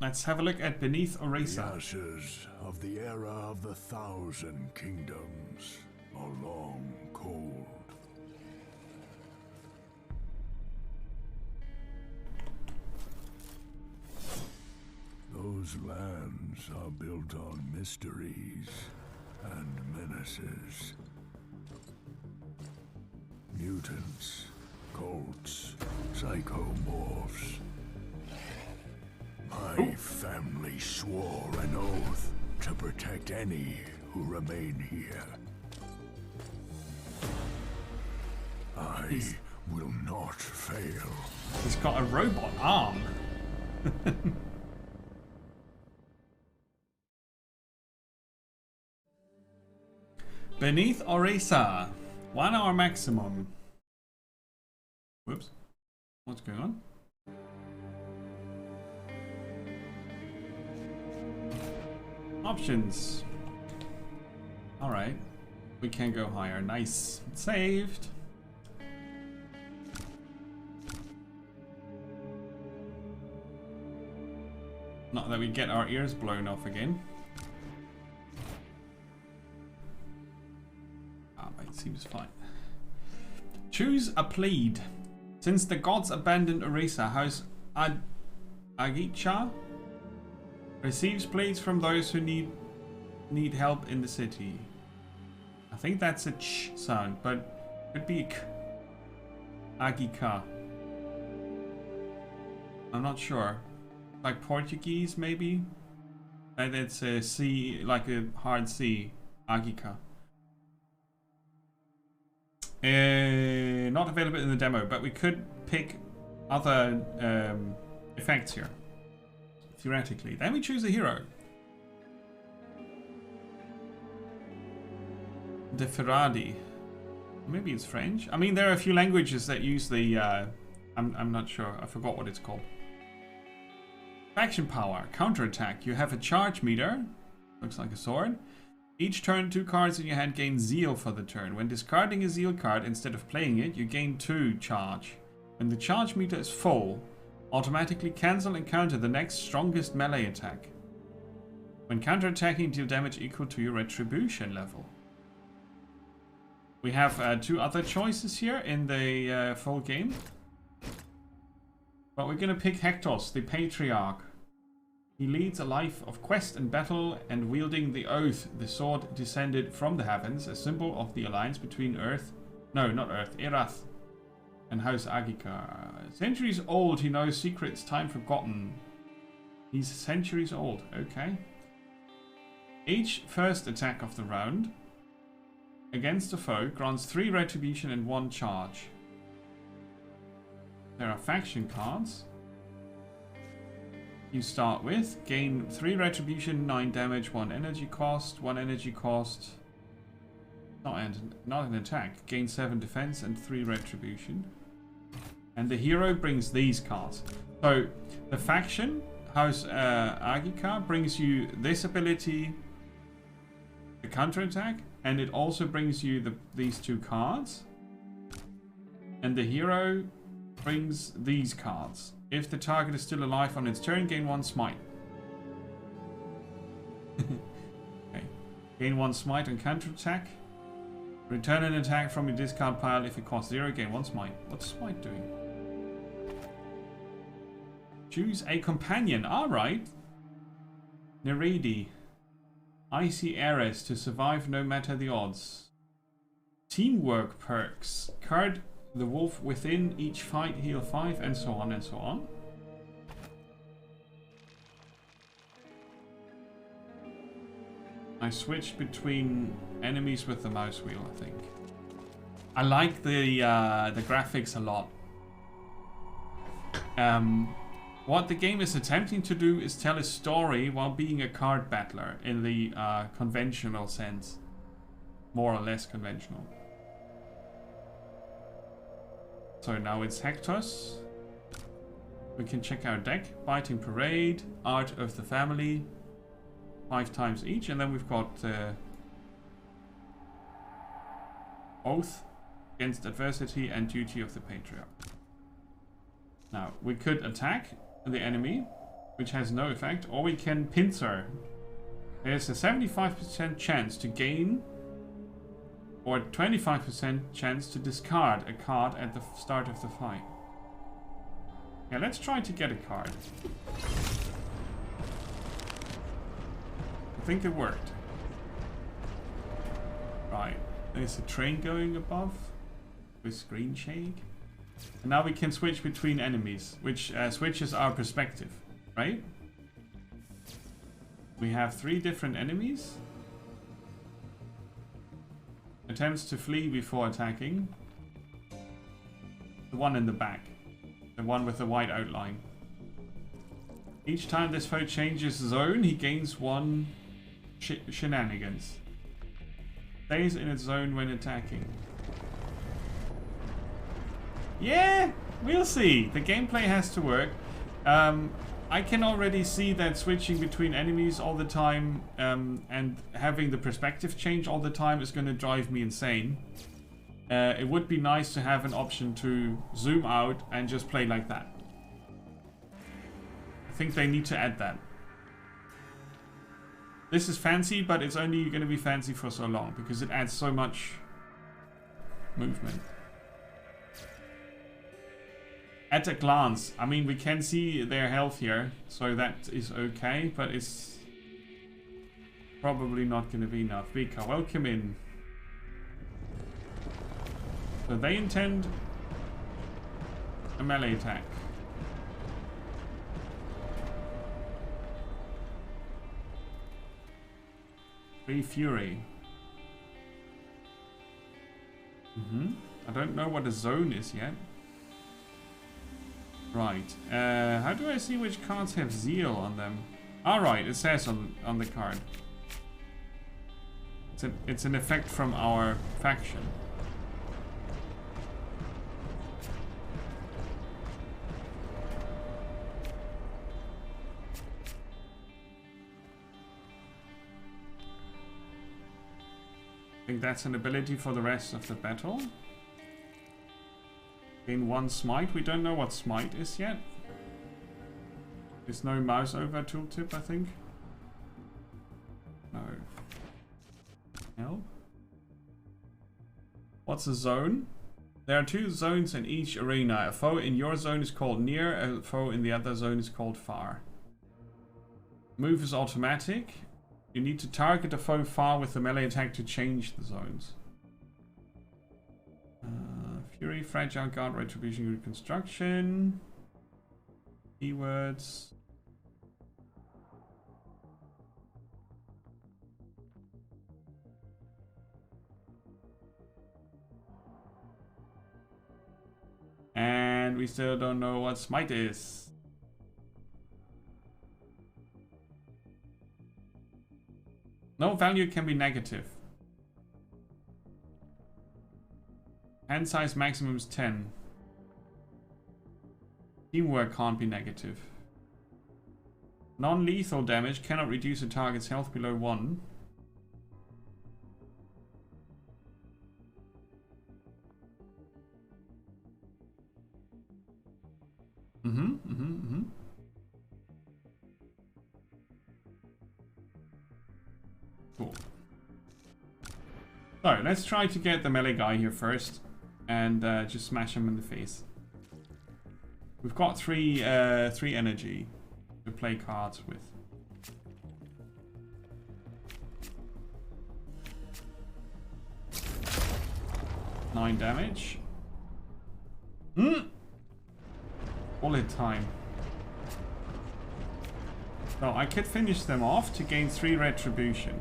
Let's have a look at Beneath The Oresa. ashes of the era of the 1,000 kingdoms are long cold. Those lands are built on mysteries and menaces. Mutants, cults, psychomorphs. My family swore an oath to protect any who remain here. I will not fail. He's got a robot arm. Beneath Oresa. 1 hour maximum. Whoops. What's going on? Options. Alright. We can go higher. Nice. Saved. Not that we get our ears blown off again. Ah, but it seems fine. Choose a plead. Since the gods abandoned Oresa, House Agicha receives pleads from those who need help in the city. I think that's a ch sound, but could be a k. Agika. I'm not sure. Like Portuguese, maybe? And it's a C, like a hard C. Agika. Not available in the demo, but we could pick other effects here. Theoretically. Then we choose a hero. De Ferradi. Maybe it's French. I mean, there are a few languages that use the... I'm not sure. I forgot what it's called. Faction power. Counterattack. You have a charge meter. Looks like a sword. Each turn, 2 cards in your hand gain zeal for the turn. When discarding a zeal card instead of playing it, you gain 2 charge. When the charge meter is full, automatically cancel and counter the next strongest melee attack. When counterattacking, deal damage equal to your retribution level. We have 2 other choices here in the full game. But we're going to pick Hectos, the Patriarch. He leads a life of quest and battle, and wielding the oath, the sword descended from the heavens, a symbol of the alliance between Erath and House Agika. Centuries old, he knows secrets time forgotten. He's centuries old, okay. Each first attack of the round against a foe grants 3 retribution and 1 charge. There are faction cards. You start with gain 3 retribution, 9 damage, 1 energy cost, 1 energy cost. Not an attack. Gain 7 defense and 3 retribution. And the hero brings these cards. So the faction House Agika brings you this ability, the counterattack, and it also brings you these 2 cards. And the hero brings these cards. If the target is still alive on its turn, gain 1 smite. Okay. Gain 1 smite on counterattack. Return an attack from your discard pile. If it costs 0, gain 1 smite. What's smite doing? Choose a companion. Alright. Neridi. Icy Ares to survive no matter the odds. Teamwork perks. Card the wolf within each fight, heal 5, and so on and so on. I switched between enemies with the mouse wheel, I think. I like the graphics a lot. What the game is attempting to do is tell a story while being a card battler in the conventional sense. More or less conventional. So now it's Hectos. We can check our deck. Biting Parade, Art of the Family. 5 times each. And then we've got Oath, Against Adversity, and Duty of the Patriarch. Now, we could attack the enemy which has no effect, or we can pincer. There's a 75% chance to gain or 25% chance to discard a card at the start of the fight. Yeah, let's try to get a card. I think it worked. Right, there's a train going above with screen shake. And now we can switch between enemies, which switches our perspective, right? We have 3 different enemies. Attempts to flee before attacking. The one in the back. The one with the white outline. Each time this foe changes zone, he gains 1 shenanigans. Stays in its zone when attacking. Yeah, we'll see. The gameplay has to work. I can already see that switching between enemies all the time and having the perspective change all the time is going to drive me insane. It would be nice to have an option to zoom out and just play like that. I think they need to add that. This is fancy, but it's only going to be fancy for so long because it adds so much movement. At a glance, I mean, we can see their health here, so that is okay, but it's probably not going to be enough. Vika, welcome in. So they intend a melee attack. Free Fury. I don't know what a zone is yet. Right. How do I see which cards have Zeal on them? Alright, it says on the card. It's an effect from our faction. I think that's an ability for the rest of the battle. Gain 1 smite. We don't know what smite is yet. There's no mouse over tooltip, I think. No. Help. What's a zone? There are 2 zones in each arena. A foe in your zone is called near, a foe in the other zone is called far. Move is automatic. You need to target a foe far with the melee attack to change the zones. Fury, Fragile Guard, Retribution, Reconstruction. Keywords. And we still don't know what Smite is. No value can be negative. Hand size maximum is 10. Teamwork can't be negative. Non-lethal damage cannot reduce a target's health below 1. Cool. So let's try to get the melee guy here first and just smash him in the face. We've got three energy to play cards with. Nine damage. Bullet time. So I could finish them off to gain 3 retribution.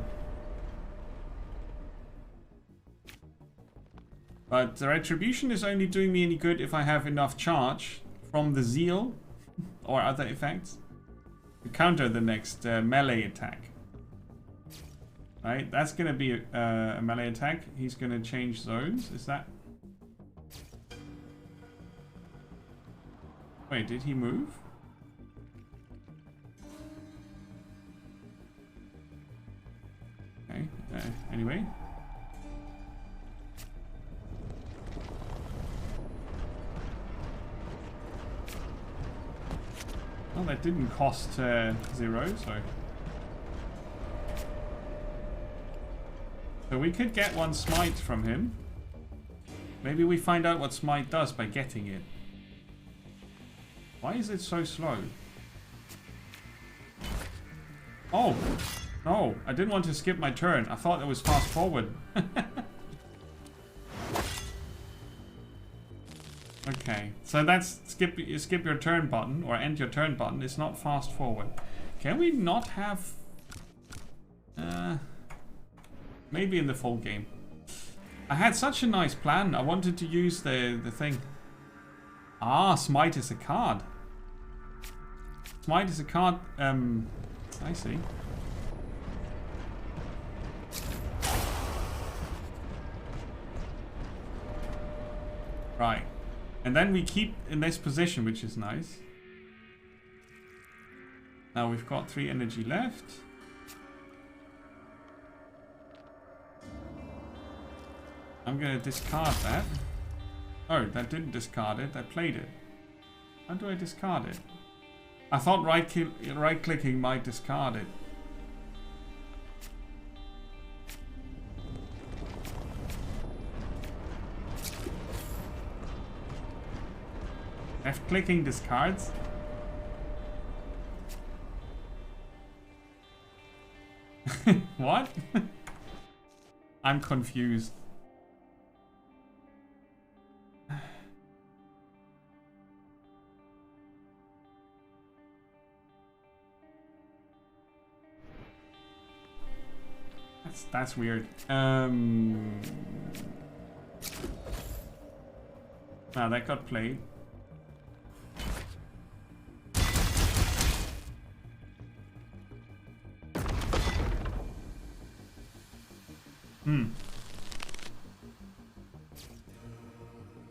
But the retribution is only doing me any good if I have enough charge from the zeal or other effects to counter the next melee attack. Right, that's going to be a melee attack. He's going to change zones. Is that? Wait, did he move? Okay, anyway. Oh, that didn't cost 0, so we could get one smite from him. Maybe we find out what smite does by getting it. Why is it so slow? Oh, no, I didn't want to skip my turn. I thought it was fast forward. Okay, so that's skip your turn button or end your turn button. It's not fast forward. Can we not have... maybe in the full game. I had such a nice plan. I wanted to use the thing. Ah, smite is a card. Smite is a card. I see. Right. And then we keep in this position, which is nice. Now we've got 3 energy left. I'm gonna discard that. Oh, that didn't discard it, that played it. How do I discard it? I thought right-clicking might discard it. Left-clicking discards? What? I'm confused. That's weird. Now that got played.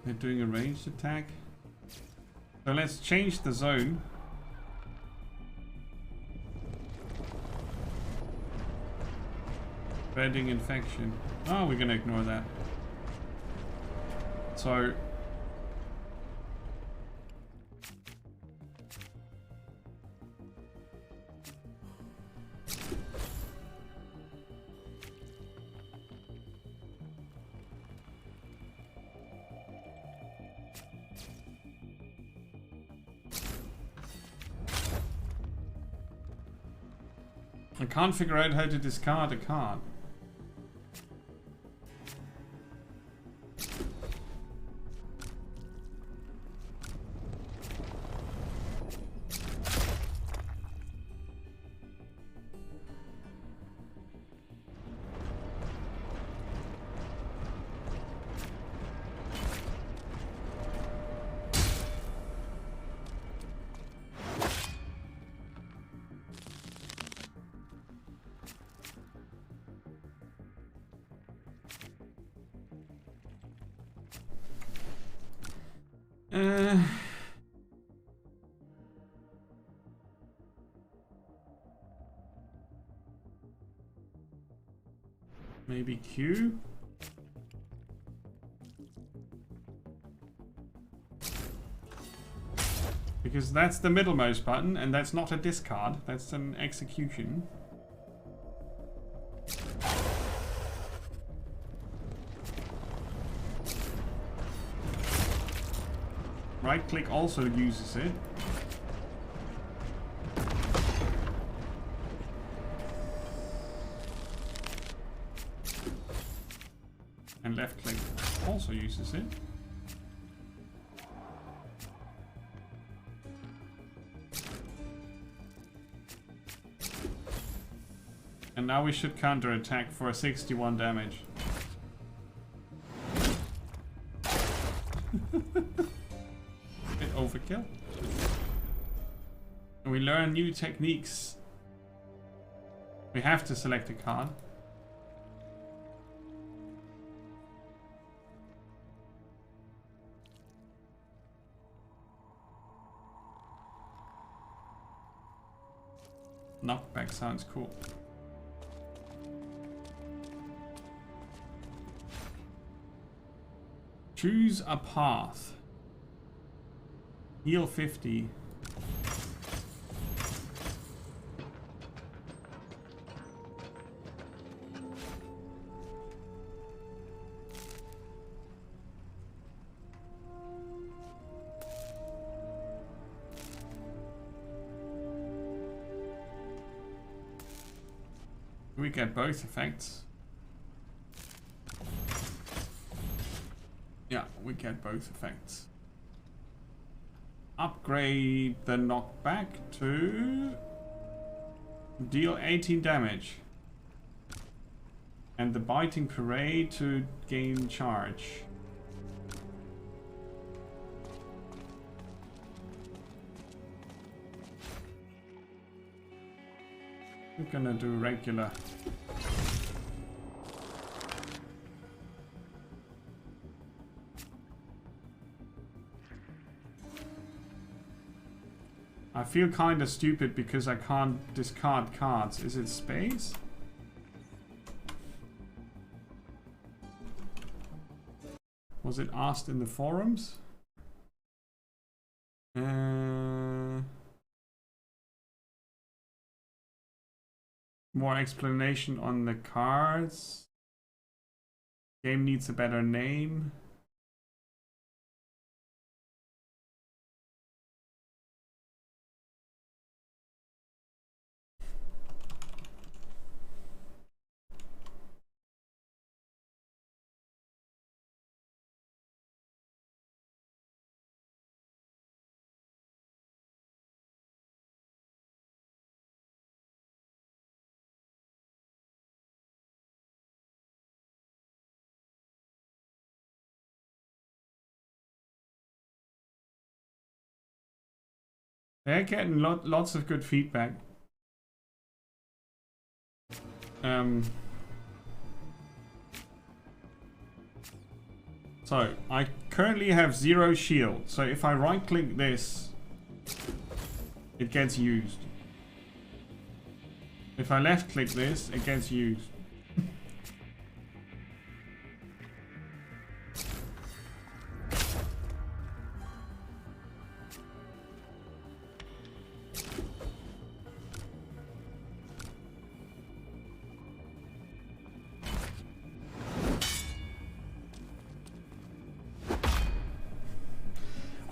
They're doing a ranged attack. So let's change the zone. Spreading infection. Oh, we're gonna ignore that. So I can't figure out how to discard a card. Maybe Q? Because that's the middlemost button, and that's not a discard, that's an execution. Right click also uses it. And left click also uses it. And now we should counter attack for 61 damage. Bit overkill. And we learn new techniques. We have to select a card. Knockback sounds cool. Choose a path. Heal 50. We get both effects. Yeah, we get both effects. Upgrade the knockback to deal 18 damage. And the biting parade to gain charge. I'm gonna do regular. I feel kind of stupid because I can't discard cards. Is it space? Was it asked in the forums? More explanation on the cards. Game needs a better name. They're getting lots of good feedback. So, I currently have 0 shield. So if I right click this, it gets used. If I left click this, it gets used.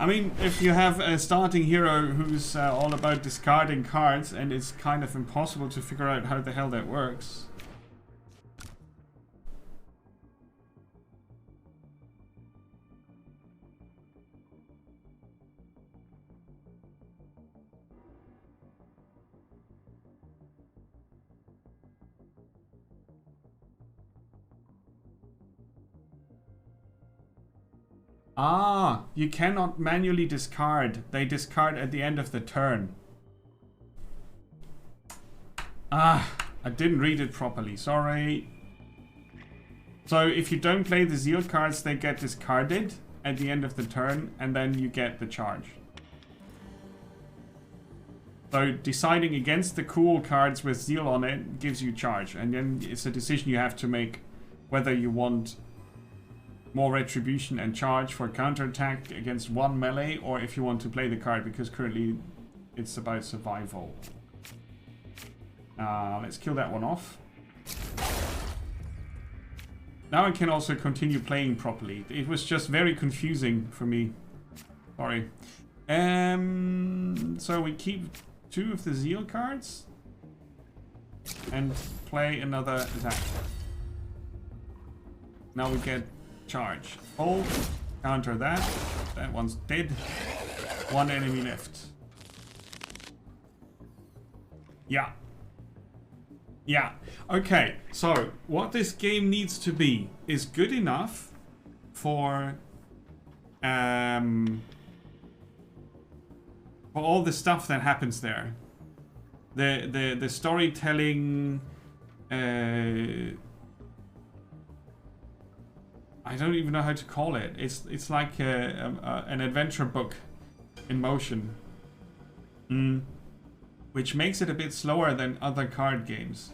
I mean, if you have a starting hero who's all about discarding cards and it's kind of impossible to figure out how the hell that works. Ah, you cannot manually discard. They discard at the end of the turn. Ah, I didn't read it properly. Sorry. So if you don't play the Zeal cards, they get discarded at the end of the turn, and then you get the charge. So deciding against the cool cards with Zeal on it gives you charge, and then it's a decision you have to make whether you want more retribution and charge for counterattack against one melee, or if you want to play the card, because currently it's about survival. Let's kill that one off. Now I can also continue playing properly. It was just very confusing for me. Sorry. So we keep 2 of the Zeal cards and play another attack. Now we get charge. Hold. Counter that. That one's dead. 1 enemy left. Yeah. Yeah. Okay. So, what this game needs to be is good enough for all the stuff that happens there. The storytelling, I don't even know how to call it. It's like an adventure book in motion, which makes it a bit slower than other card games.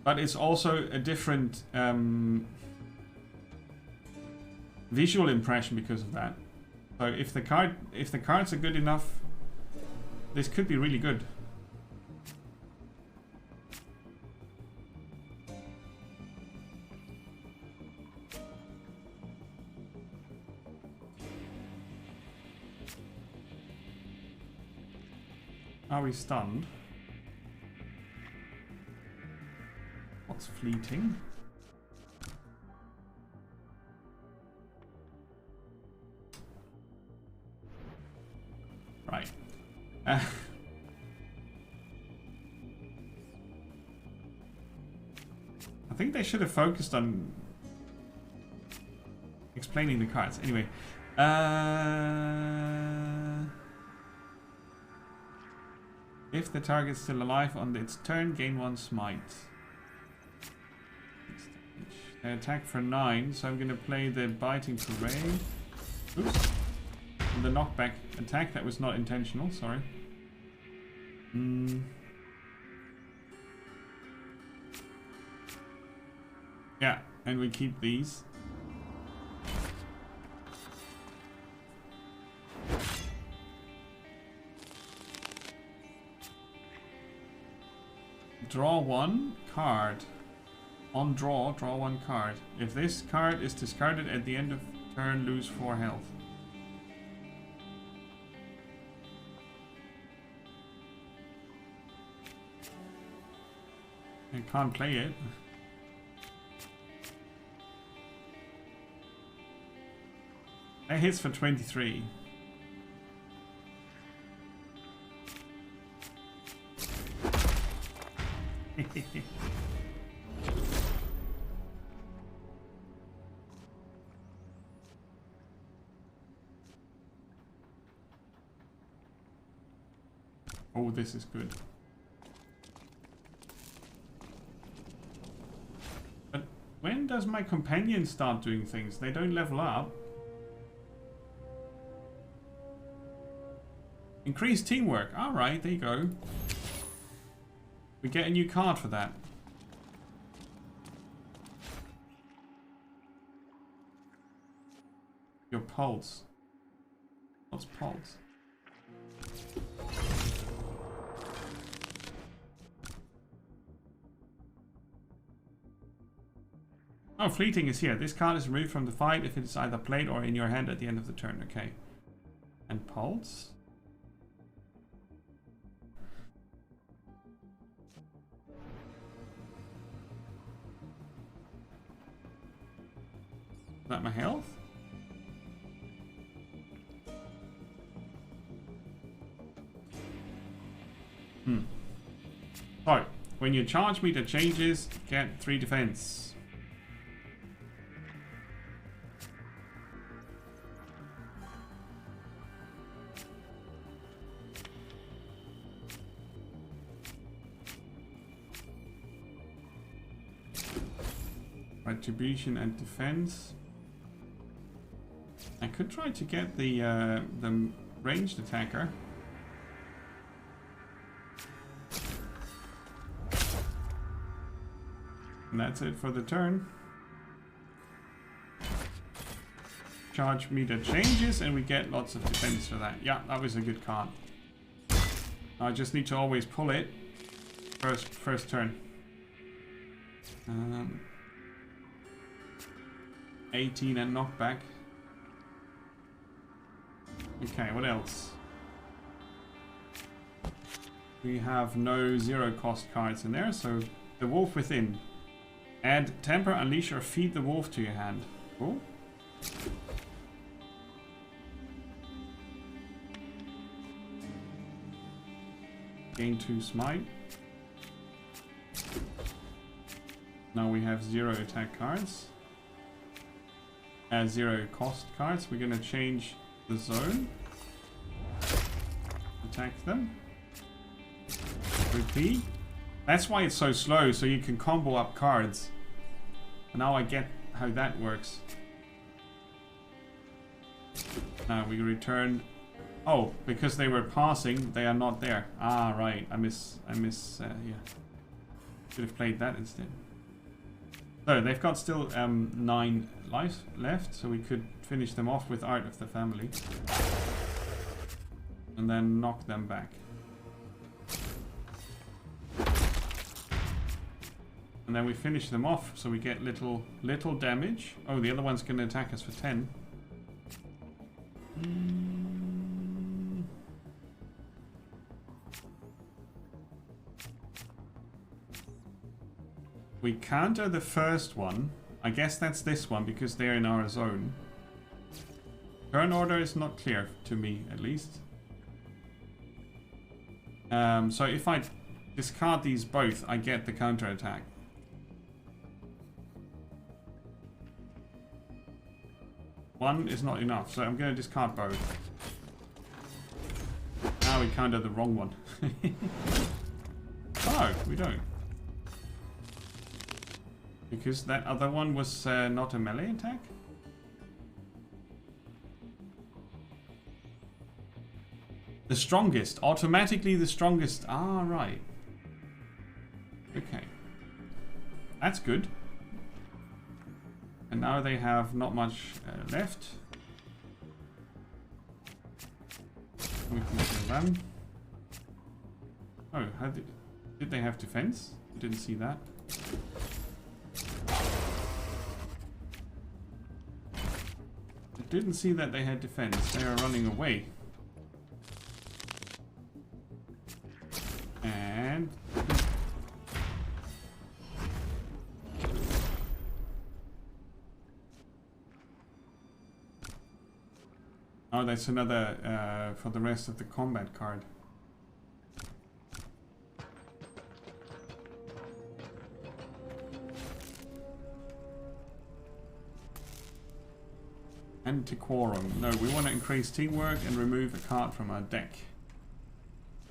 But it's also a different visual impression because of that. So if the cards are good enough, this could be really good. Are we stunned? What's fleeting? Right. I think they should have focused on explaining the cards. Anyway. If the target's still alive on its turn, gain 1 smite. They attack for 9, so I'm going to play the biting parade. Oops. And the knockback attack, that was not intentional, sorry. Yeah, and we keep these. Draw 1 card. On draw 1 card. If this card is discarded at the end of turn, lose 4 health. I can't play it. That hits for 23. Oh, this is good. But when does my companion start doing things? They don't level up. Increase teamwork. Alright, there you go. We get a new card for that. Your pulse. What's pulse? Oh, fleeting is here. This card is removed from the fight if it is either played or in your hand at the end of the turn. Okay. And pulse? Is that my health? So, when your charge meter changes, get 3 defense. Retribution and defense. I could try to get the ranged attacker. And that's it for the turn. Charge meter changes and we get lots of defense for that. Yeah, that was a good card. I just need to always pull it first turn. 18 and knockback. Okay, what else? We have no 0 cost cards in there, so the Wolf Within. Add Temper, Unleash, or Feed the Wolf to your hand. Cool. Gain 2 Smite. Now we have 0 attack cards. 0 cost cards. We're gonna change the zone. Attack them. Repeat. That's why it's so slow, so you can combo up cards. And now I get how that works. Now we return. Oh, because they were passing, they are not there. Ah, right. I miss. Yeah. Should have played that instead. So they've got still 9 life left, so we could finish them off with Art of the Family. And then knock them back. And then we finish them off, so we get little damage. Oh, the other one's going to attack us for 10. We counter the first one. I guess that's this one because they're in our zone. Turn order is not clear to me, at least. So if I discard these both, I get the counter attack. One is not enough, so I'm going to discard both. Now we counter the wrong one. Oh, we don't. Because that other one was not a melee attack? The strongest. Automatically the strongest. Ah, right. Okay. That's good. And now they have not much left. We can kill them. Oh, how did they have defense? I didn't see that. I didn't see that they had defense. They are running away. And oh, that's another for the rest of the combat card. Antiquorum. No, we want to increase teamwork and remove a card from our deck.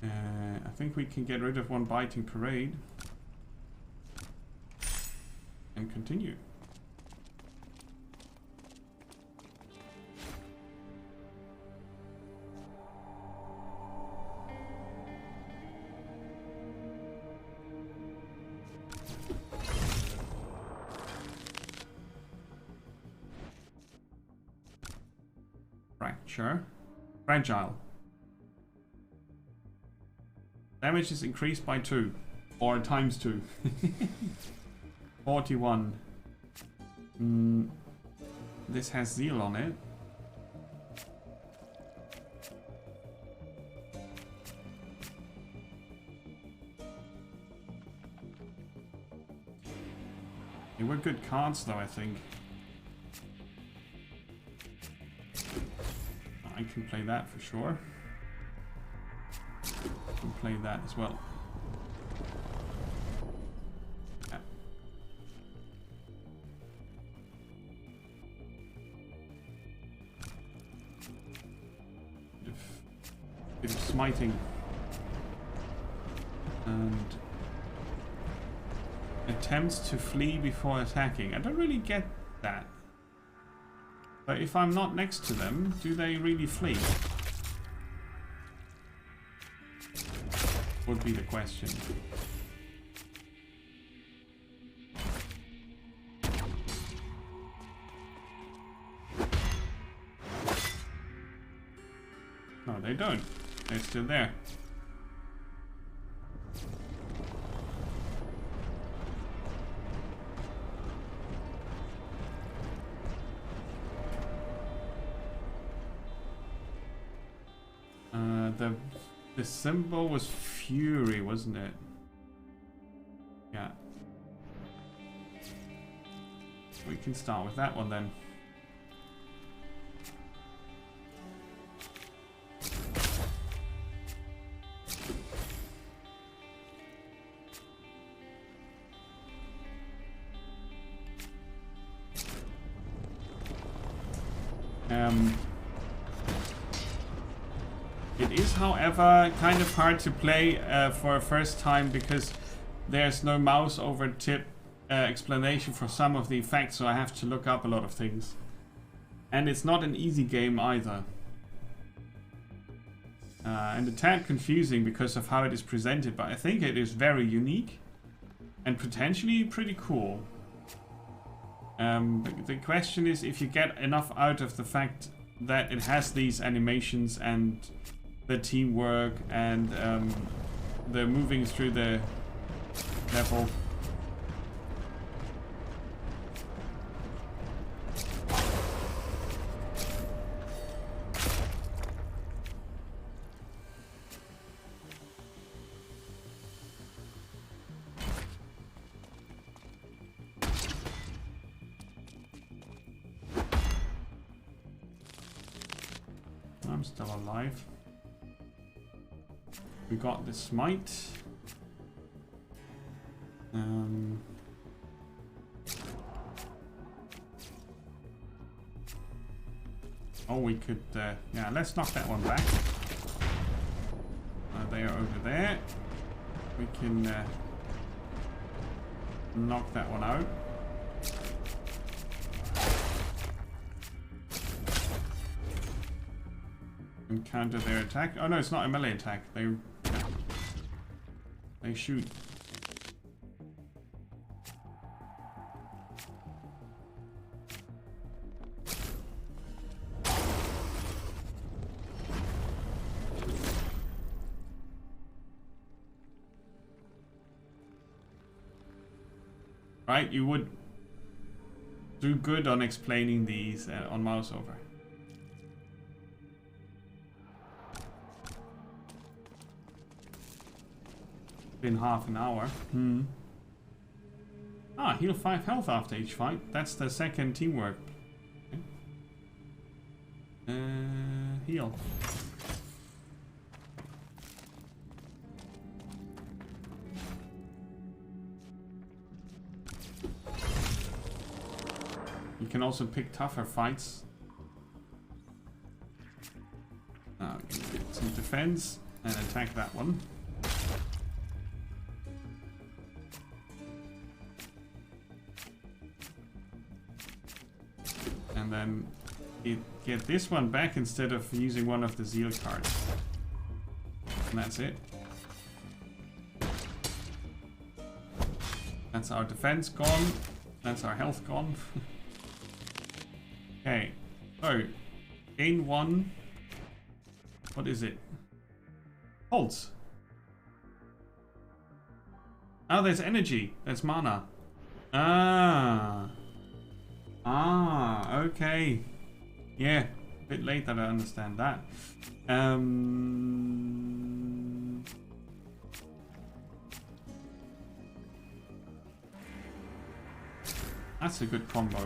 I think we can get rid of one biting parade and continue. Fragile. Damage is increased by 2. Or times 2. 41. This has Zeal on it. They were good cards though, I think. I can play that for sure. I can play that as well. Yeah. Bit of smiting. And attempts to flee before attacking. I don't really get that. But if I'm not next to them, do they really flee? Would be the question. No, they don't. They're still there. The symbol was Fury, wasn't it? Yeah. We can start with that one then. It is, however, kind of hard to play for a first time because there's no mouse over tip explanation for some of the effects, so I have to look up a lot of things. And it's not an easy game either. And a tad confusing because of how it is presented, but I think it is very unique and potentially pretty cool. The question is if you get enough out of the fact that it has these animations and the teamwork and the moving through the level. still alive. We got the smite. Oh, we could, yeah, let's knock that one back. They are over there. We can knock that one out. And counter their attack. Oh no, it's not a melee attack. They shoot. Right, you would do good on explaining these on mouse over. Been half an hour. Ah, heal 5 health after each fight. That's the second teamwork. Okay. Heal. You can also pick tougher fights. Now you can get some defense and attack that one. And then get this one back instead of using one of the Zeal cards. And that's it. That's our defense gone. That's our health gone. Okay, so gain 1. What is it? Pulse. Oh, there's energy. There's mana. Okay. Yeah, a bit late that I understand that. That's a good combo.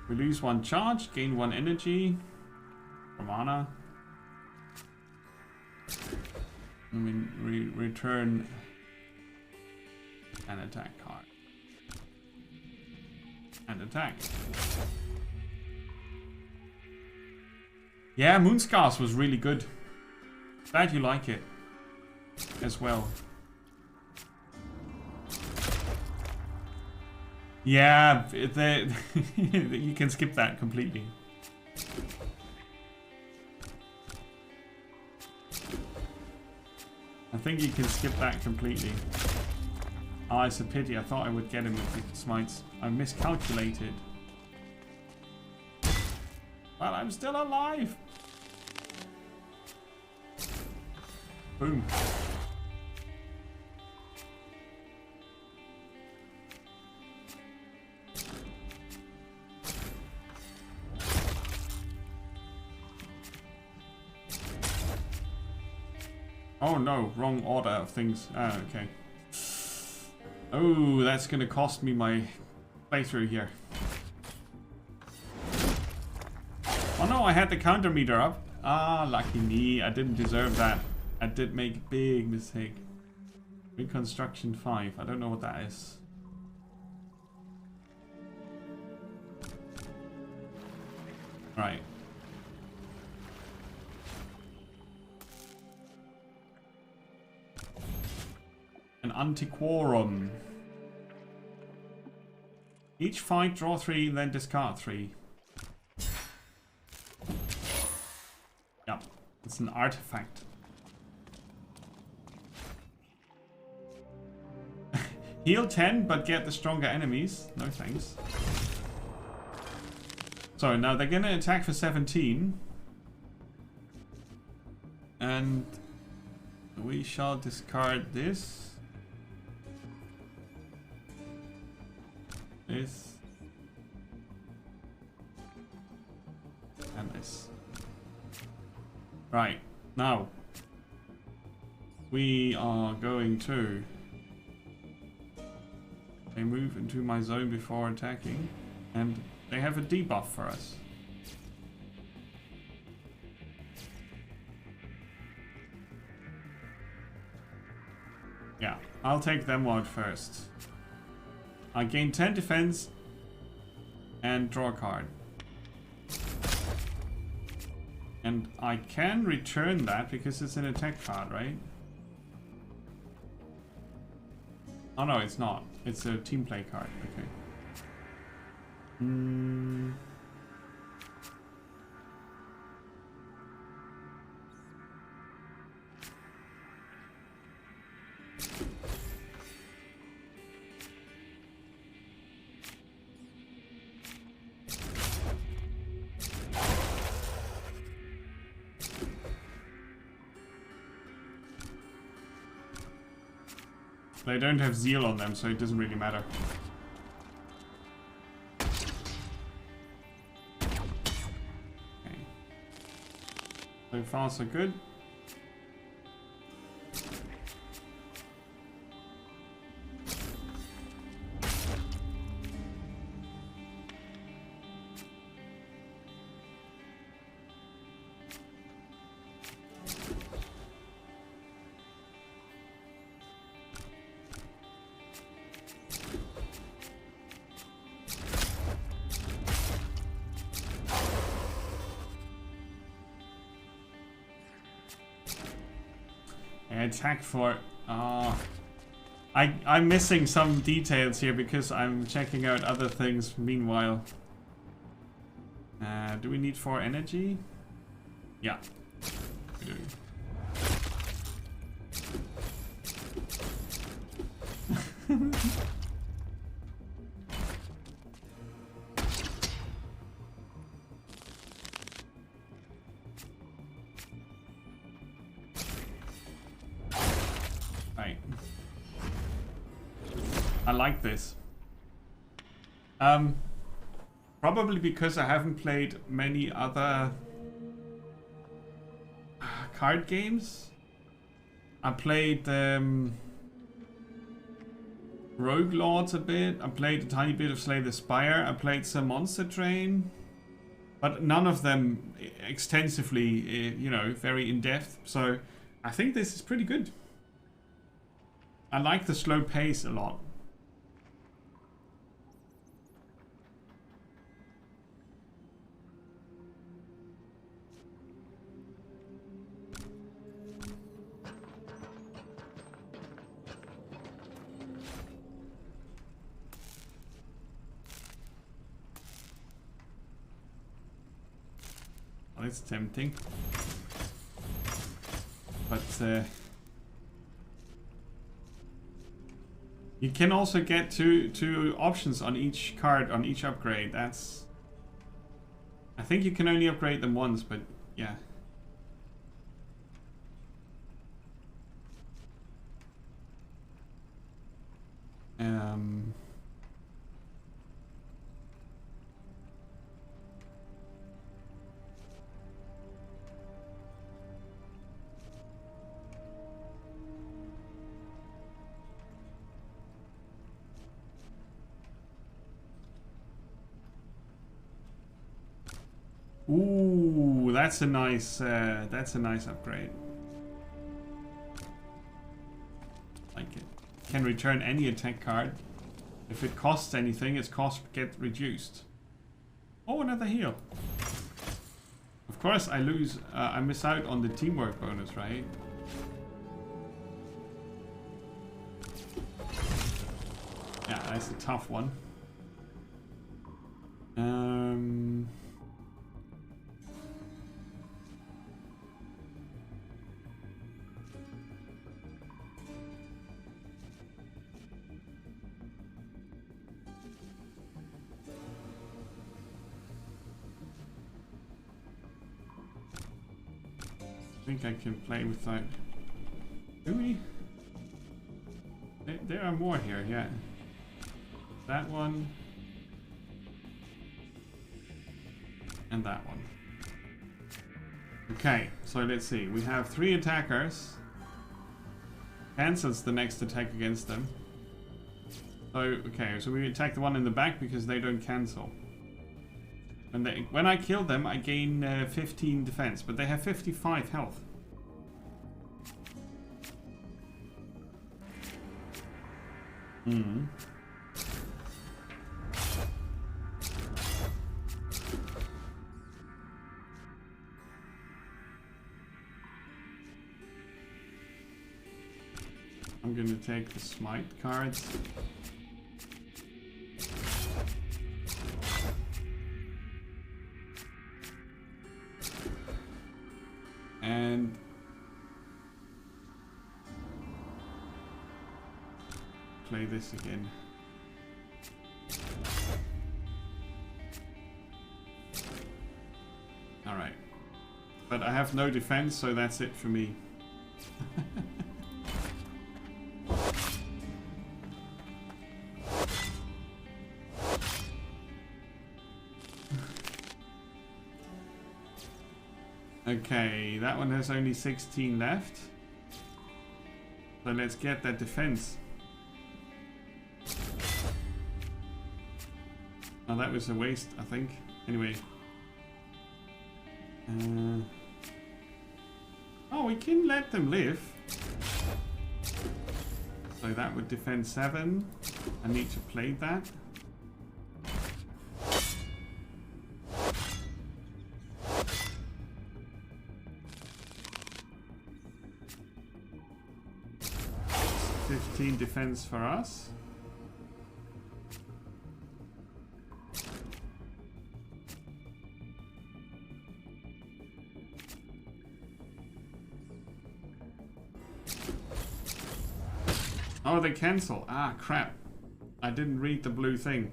We lose 1 charge, gain 1 energy from mana. And we return an attack card. And attack. Yeah, Moonscars was really good. Glad you like it as well. Yeah, you can skip that completely. I think you can skip that completely. Ah, it's a pity. I thought I would get him with the smites. I miscalculated. But I'm still alive. Boom. Oh no, wrong order of things. Ah, okay. Oh, that's gonna cost me my playthrough here. Oh no, I had the counter meter up. Ah, lucky me. I didn't deserve that. I did make a big mistake. Reconstruction 5. I don't know what that is. Right. An antiquorum. Each fight, draw 3, then discard 3. Yep, it's an artifact. Heal 10, but get the stronger enemies. No thanks. So now they're gonna attack for 17. And we shall discard this. This. And this. Right, now. We are going to... They move into my zone before attacking. And they have a debuff for us. Yeah, I'll take them out first. I gain 10 defense and draw a card. And I can return that because it's an attack card, right? Oh no, it's not. It's a team play card. Okay. They don't have zeal on them, so it doesn't really matter. Okay. So far, so good. Attack for... I'm missing some details here because I'm checking out other things meanwhile. Do we need 4 energy? Yeah. We do. I like this. Probably because I haven't played many other card games. I played Rogue Lords a bit. I played a tiny bit of Slay the Spire. I played some Monster Train. But none of them extensively, you know, very in-depth. So I think this is pretty good. I like the slow pace a lot. It's tempting, but you can also get two options on each card on each upgrade. That's, I think you can only upgrade them once, but yeah. Ooh, that's a nice upgrade. Like it. Can return any attack card. If it costs anything, its cost get reduced. Oh, another heal. Of course, I miss out on the teamwork bonus, right? Yeah, that's a tough one. I think I can play with that. Do we? There are more here, yeah. That one. And that one. Okay, so let's see. We have 3 attackers. Cancels the next attack against them. So, okay, so we attack the one in the back because they don't cancel. When I kill them, I gain 15 defense, but they have 55 health. Hmm. I'm gonna take the smite cards. And play this again. Alright. But I have no defense, so that's it for me. Okay, that one has only 16 left. So let's get that defense. Oh, that was a waste, I think. Anyway. Oh, we can let them live. So that would defend 7. I need to play that. Defense for us. Oh, they cancel. Ah, crap. I didn't read the blue thing.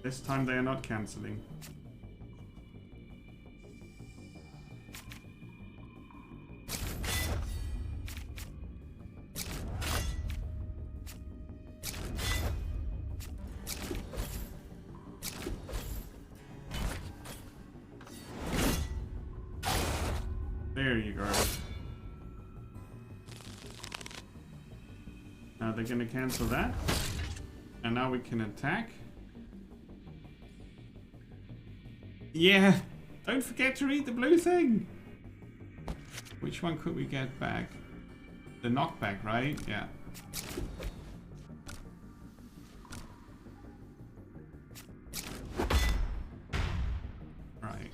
This time they are not canceling. There you go. Now they're going to cancel that. And now we can attack. Yeah! Don't forget to read the blue thing! Which one could we get back? The knockback, right? Yeah. Right.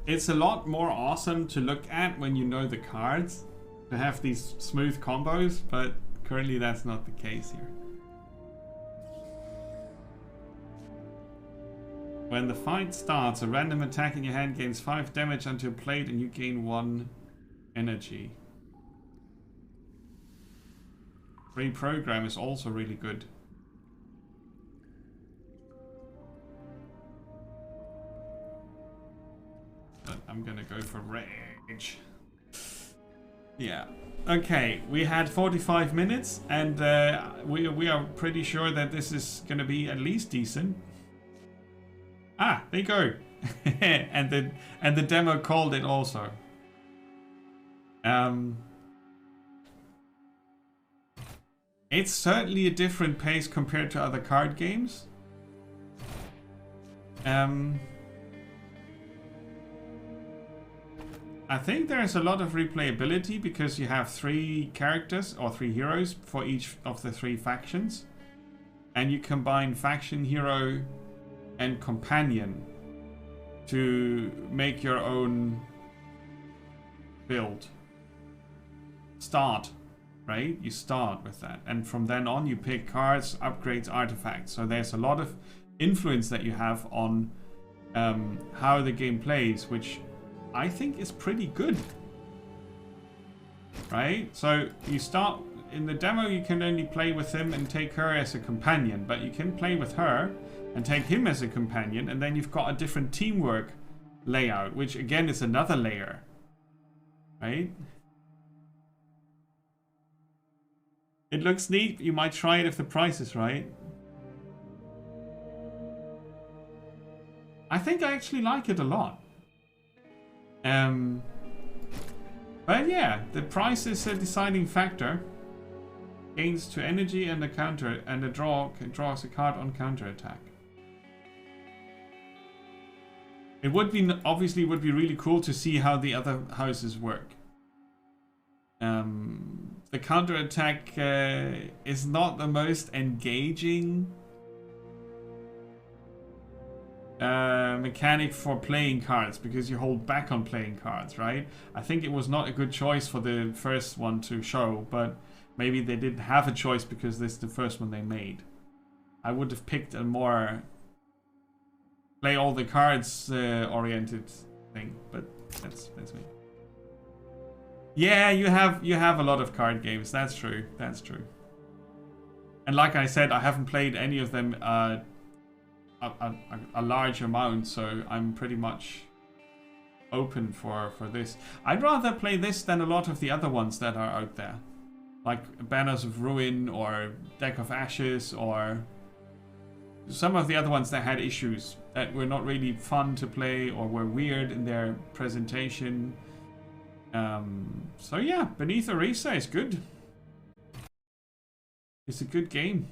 It's a lot more awesome to look at when you know the cards, to have these smooth combos, but currently that's not the case here. When the fight starts, a random attack in your hand gains 5 damage until played and you gain 1 energy. Reprogram is also really good. But I'm gonna go for rage. Yeah. Okay, we had 45 minutes and we are pretty sure that this is gonna be at least decent. Ah, there you go. and the demo called it also. It's certainly a different pace compared to other card games. I think there's a lot of replayability because you have 3 characters or 3 heroes for each of the 3 factions. And you combine faction, hero, and companion to make your own build. Start, right? You start with that. And from then on you pick cards, upgrades, artifacts. So there's a lot of influence that you have on how the game plays, which I think is pretty good, right? So you start in the demo, you can only play with him and take her as a companion, but you can play with her and take him as a companion, and then you've got a different teamwork layout, which again is another layer, right? It looks neat. You might try it if the price is right. I think I actually like it a lot. But yeah, the price is a deciding factor. Gains to energy and a counter, and a draws a card on counter attack. It would be obviously would be really cool to see how the other houses work. The counter attack is not the most engaging mechanic for playing cards, because you hold back on playing cards, right? I think it was not a good choice for the first one to show, but maybe they didn't have a choice because this is the first one they made. I would have picked a more play all the cards oriented thing, but that's me. Yeah, you have a lot of card games. That's true. That's true. And like I said, I haven't played any of them a large amount, so I'm pretty much open for this. I'd rather play this than a lot of the other ones that are out there, like Banners of Ruin or Deck of Ashes, or some of the other ones that had issues that were not really fun to play or were weird in their presentation. So yeah, Beneath Oresa is good. It's a good game.